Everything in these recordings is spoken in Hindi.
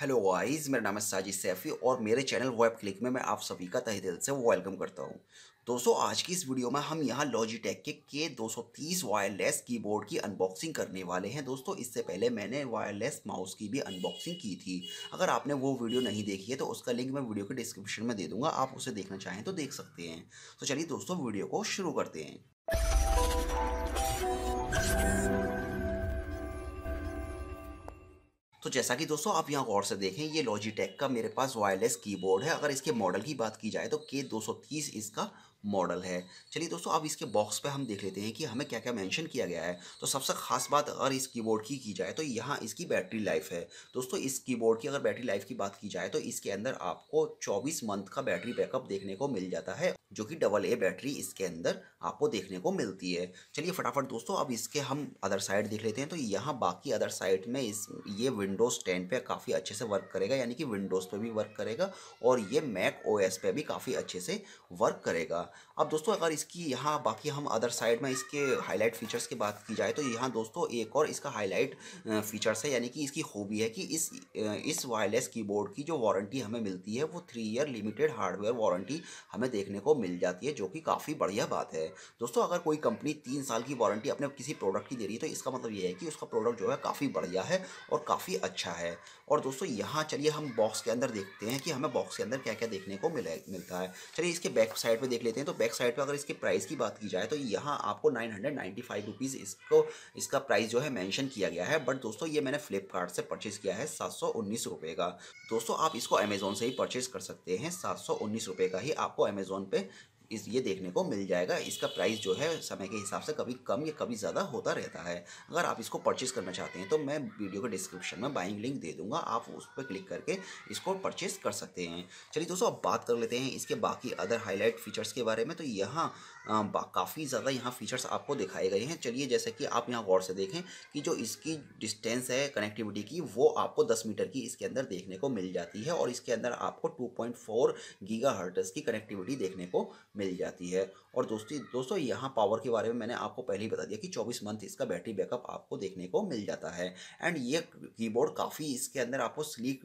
हेलो गाइस, मेरा नाम है साजिद सैफी और मेरे चैनल वेब क्लिक में मैं आप सभी का तहे दिल से वेलकम करता हूं। दोस्तों, आज की इस वीडियो में हम यहां लॉजिटेक के K230 वायरलेस कीबोर्ड की अनबॉक्सिंग करने वाले हैं। दोस्तों, इससे पहले मैंने वायरलेस माउस की भी अनबॉक्सिंग की थी। अगर आपने वो वीडियो नहीं देखी है तो उसका लिंक मैं वीडियो के डिस्क्रिप्शन में दे दूंगा, आप उसे देखना चाहें तो देख सकते हैं। तो चलिए दोस्तों, वीडियो को शुरू करते हैं। तो जैसा कि दोस्तों आप यहाँ गौर से देखें, ये लॉजिटेक का मेरे पास वायरलेस कीबोर्ड है। अगर इसके मॉडल की बात की जाए तो K230 इसका मॉडल है। चलिए दोस्तों, अब इसके बॉक्स पे हम देख लेते हैं कि हमें क्या क्या मेंशन किया गया है। तो सबसे खास बात अगर इस कीबोर्ड की जाए तो यहाँ इसकी बैटरी लाइफ है। दोस्तों, इस कीबोर्ड की अगर बैटरी लाइफ की बात की जाए तो इसके अंदर आपको 24 मंथ का बैटरी बैकअप देखने को मिल जाता है, जो कि AA बैटरी इसके अंदर आपको देखने को मिलती है। चलिए फटाफट दोस्तों, अब इसके हम अदर साइड देख लेते हैं। तो यहाँ बाकी अदर साइड में ये विंडोज़ 10 पे काफ़ी अच्छे से वर्क करेगा, यानी कि विंडोज़ पे भी वर्क करेगा और ये मैक ओएस पे भी काफ़ी अच्छे से वर्क करेगा। अब दोस्तों, अगर इसकी यहाँ बाकी हम अदर साइड में इसके हाईलाइट फीचर्स की बात की जाए तो यहाँ दोस्तों एक और इसका हाईलाइट फीचर्स है, यानी कि इसकी खूबी है कि इस वायरलेस कीबोर्ड की जो वारंटी हमें मिलती है वो 3 ईयर लिमिटेड हार्डवेयर वारंटी हमें देखने को मिल जाती है, जो कि काफ़ी बढ़िया बात है। दोस्तों, अगर कोई कंपनी 3 साल की वारंटी अपने किसी प्रोडक्ट की दे रही है तो इसका मतलब ये है कि उसका प्रोडक्ट जो है काफ़ी बढ़िया है और काफ़ी अच्छा है। और दोस्तों, यहाँ चलिए हम बॉक्स के अंदर देखते हैं कि हमें बॉक्स के अंदर क्या क्या देखने को मिलता है। चलिए इसके बैक साइड पे देख लेते हैं। तो बैक साइड पे अगर इसके प्राइस की बात की जाए तो यहाँ आपको 995 रुपीज़ इसका प्राइस जो है मेंशन किया गया है। बट दोस्तों, ये मैंने फ्लिपकार्ट से परचेज़ किया है 719 रुपये का। दोस्तों, आप इसको अमेज़ोन से ही परचेज़ कर सकते हैं। 719 रुपये का ही आपको अमेज़ोन पे ये देखने को मिल जाएगा। इसका प्राइस जो है समय के हिसाब से कभी कम या कभी ज़्यादा होता रहता है। अगर आप इसको परचेज़ करना चाहते हैं तो मैं वीडियो के डिस्क्रिप्शन में बाइंग लिंक दे दूंगा, आप उस पर क्लिक करके इसको परचेज़ कर सकते हैं। चलिए दोस्तों, अब बात कर लेते हैं इसके बाकी अदर हाईलाइट फीचर्स के बारे में। तो यहाँ काफ़ी ज़्यादा यहाँ फीचर्स आपको दिखाए गए हैं। चलिए, जैसे कि आप यहाँ गौर से देखें कि जो इसकी डिस्टेंस है कनेक्टिविटी की, वो आपको 10 मीटर की इसके अंदर देखने को मिल जाती है और इसके अंदर आपको 2.4 गीगाहर्ट्ज़ की कनेक्टिविटी देखने को मिल जाती है। और दोस्तों यहाँ पावर के बारे में मैंने आपको पहले ही बता दिया कि 24 मंथ इसका बैटरी बैकअप आपको देखने को मिल जाता है। एंड ये कीबोर्ड काफ़ी इसके अंदर आपको sleek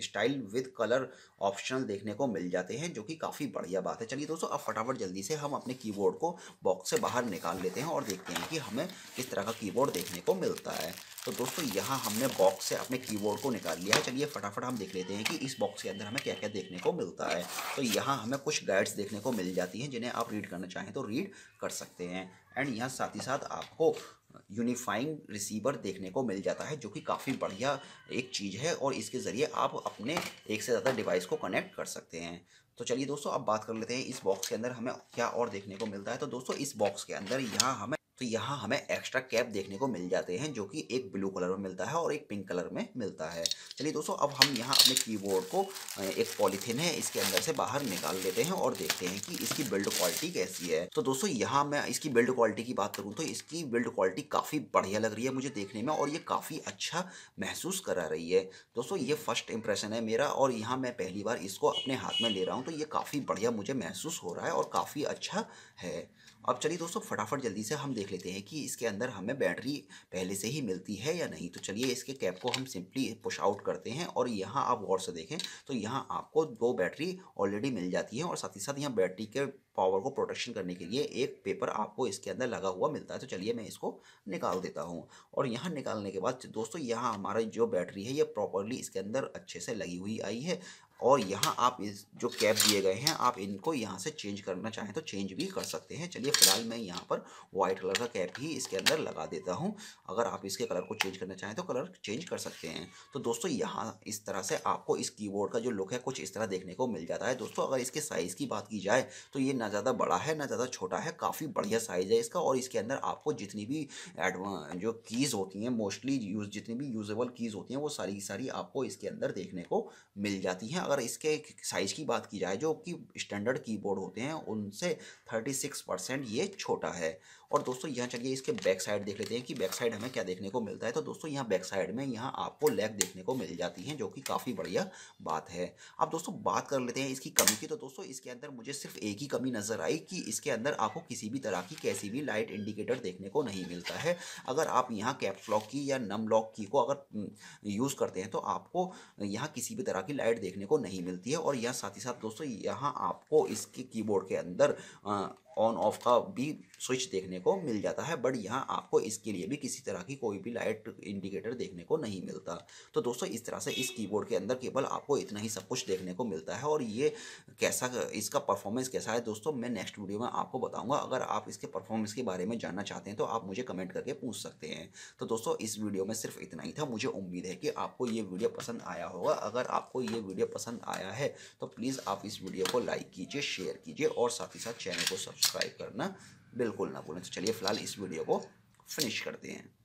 style with colour optional देखने को मिल जाते हैं, जो कि काफ़ी बढ़िया बात है। चलिए दोस्तों, अब फटाफट जल्दी से हम अपने कीबोर्ड को बॉक्स से बाहर निकाल लेते हैं और देखते हैं कि हमें किस तरह का कीबोर्ड देखने को मिलता है। तो दोस्तों, यहाँ हमने बॉक्स से अपने कीबोर्ड को निकाल लिया है। चलिए फटाफट हम देख लेते हैं कि इस बॉक्स के अंदर हमें क्या क्या देखने को मिलता है। तो यहाँ हमें कुछ गाइड्स देखने को मिल जाती हैं, जिन्हें आप रीड करना चाहें तो रीड कर सकते हैं। एंड यहाँ साथ ही साथ आपको यूनिफाइंग रिसीवर देखने को मिल जाता है, जो कि काफ़ी बढ़िया एक चीज़ है और इसके ज़रिए आप अपने एक से ज़्यादा डिवाइस को कनेक्ट कर सकते हैं। तो चलिए दोस्तों, अब बात कर लेते हैं इस बॉक्स के अंदर हमें क्या और देखने को मिलता है। तो दोस्तों, इस बॉक्स के अंदर यहाँ हमें एक्स्ट्रा कैप देखने को मिल जाते हैं, जो कि एक ब्लू कलर में मिलता है और एक पिंक कलर में मिलता है। चलिए दोस्तों, अब हम यहाँ अपने कीबोर्ड को एक पॉलीथीन है इसके अंदर से बाहर निकाल लेते हैं और देखते हैं कि इसकी बिल्ड क्वालिटी कैसी है। तो दोस्तों, यहाँ मैं इसकी बिल्ड क्वालिटी की बात करूँ तो इसकी बिल्ड क्वालिटी काफ़ी बढ़िया लग रही है मुझे देखने में, और ये काफ़ी अच्छा महसूस करा रही है। दोस्तों, ये फर्स्ट इंप्रेशन है मेरा और यहाँ मैं पहली बार इसको अपने हाथ में ले रहा हूँ, तो ये काफ़ी बढ़िया मुझे महसूस हो रहा है और काफ़ी अच्छा है। अब चलिए दोस्तों, फटाफट जल्दी से हम देख लेते हैं कि इसके अंदर हमें बैटरी पहले से ही मिलती है या नहीं। तो चलिए इसके कैप को हम सिंपली पुश आउट करते हैं और यहाँ आप गौर से देखें तो यहाँ आपको 2 बैटरी ऑलरेडी मिल जाती है और साथ ही साथ यहाँ बैटरी के पावर को प्रोटेक्शन करने के लिए एक पेपर आपको इसके अंदर लगा हुआ मिलता है। तो चलिए मैं इसको निकाल देता हूँ और यहाँ निकालने के बाद दोस्तों, यहाँ हमारा जो बैटरी है ये प्रॉपरली इसके अंदर अच्छे से लगी हुई आई है। और यहाँ आप इस जो कैप दिए गए हैं, आप इनको यहाँ से चेंज करना चाहें तो चेंज भी कर सकते हैं। चलिए फिलहाल मैं यहाँ पर वाइट कलर का कैप ही इसके अंदर लगा देता हूँ। अगर आप इसके कलर को चेंज करना चाहें तो कलर चेंज कर सकते हैं। तो दोस्तों, यहाँ इस तरह से आपको इस कीबोर्ड का जो लुक है कुछ इस तरह देखने को मिल जाता है। दोस्तों, अगर इसके साइज़ की बात की जाए तो ये ना ज़्यादा बड़ा है ना ज़्यादा छोटा है, काफ़ी बढ़िया साइज़ है इसका। और इसके अंदर आपको जितनी भी जो कीज़ होती हैं, मोस्टली जितनी भी यूजेबल कीज़ होती हैं, वो सारी की सारी आपको इसके अंदर देखने को मिल जाती हैं। अगर इसके साइज़ की बात की जाए जो कि स्टैंडर्ड कीबोर्ड होते हैं उनसे 36% ये छोटा है। और दोस्तों यहाँ चलिए इसके बैक साइड देख लेते हैं कि बैक साइड हमें क्या देखने को मिलता है। तो दोस्तों यहाँ बैक साइड में यहाँ आपको लैग देखने को मिल जाती है, जो कि काफ़ी बढ़िया बात है। अब दोस्तों बात कर लेते हैं इसकी कमी की। तो दोस्तों इसके अंदर मुझे सिर्फ एक ही कमी नज़र आई कि इसके अंदर आपको किसी भी तरह की कैसी भी लाइट इंडिकेटर देखने को नहीं मिलता है। अगर आप यहाँ कैप्स लॉक की या नम लॉक की को अगर यूज़ करते हैं तो आपको यहाँ किसी भी तरह की लाइट देखने को नहीं मिलती है। और यहाँ साथ ही साथ दोस्तों यहाँ आपको इसके कीबोर्ड के अंदर ऑन ऑफ का भी स्विच देखने को मिल जाता है, बट यहाँ आपको इसके लिए भी किसी तरह की कोई भी लाइट इंडिकेटर देखने को नहीं मिलता। तो दोस्तों इस तरह से इस कीबोर्ड के अंदर केवल आपको इतना ही सब कुछ देखने को मिलता है। और ये कैसा, इसका परफॉर्मेंस कैसा है दोस्तों, मैं नेक्स्ट वीडियो में आपको बताऊंगा। अगर आप इसके परफॉर्मेंस के बारे में जानना चाहते हैं तो आप मुझे कमेंट करके पूछ सकते हैं। तो दोस्तों इस वीडियो में सिर्फ इतना ही था। मुझे उम्मीद है कि आपको ये वीडियो पसंद आया होगा। अगर आपको ये वीडियो पसंद आया है तो प्लीज़ आप इस वीडियो को लाइक कीजिए, शेयर कीजिए और साथ ही साथ चैनल को सब्सक्राइब करना बिल्कुल ना भूलें। तो चलिए फिलहाल इस वीडियो को फिनिश करते हैं।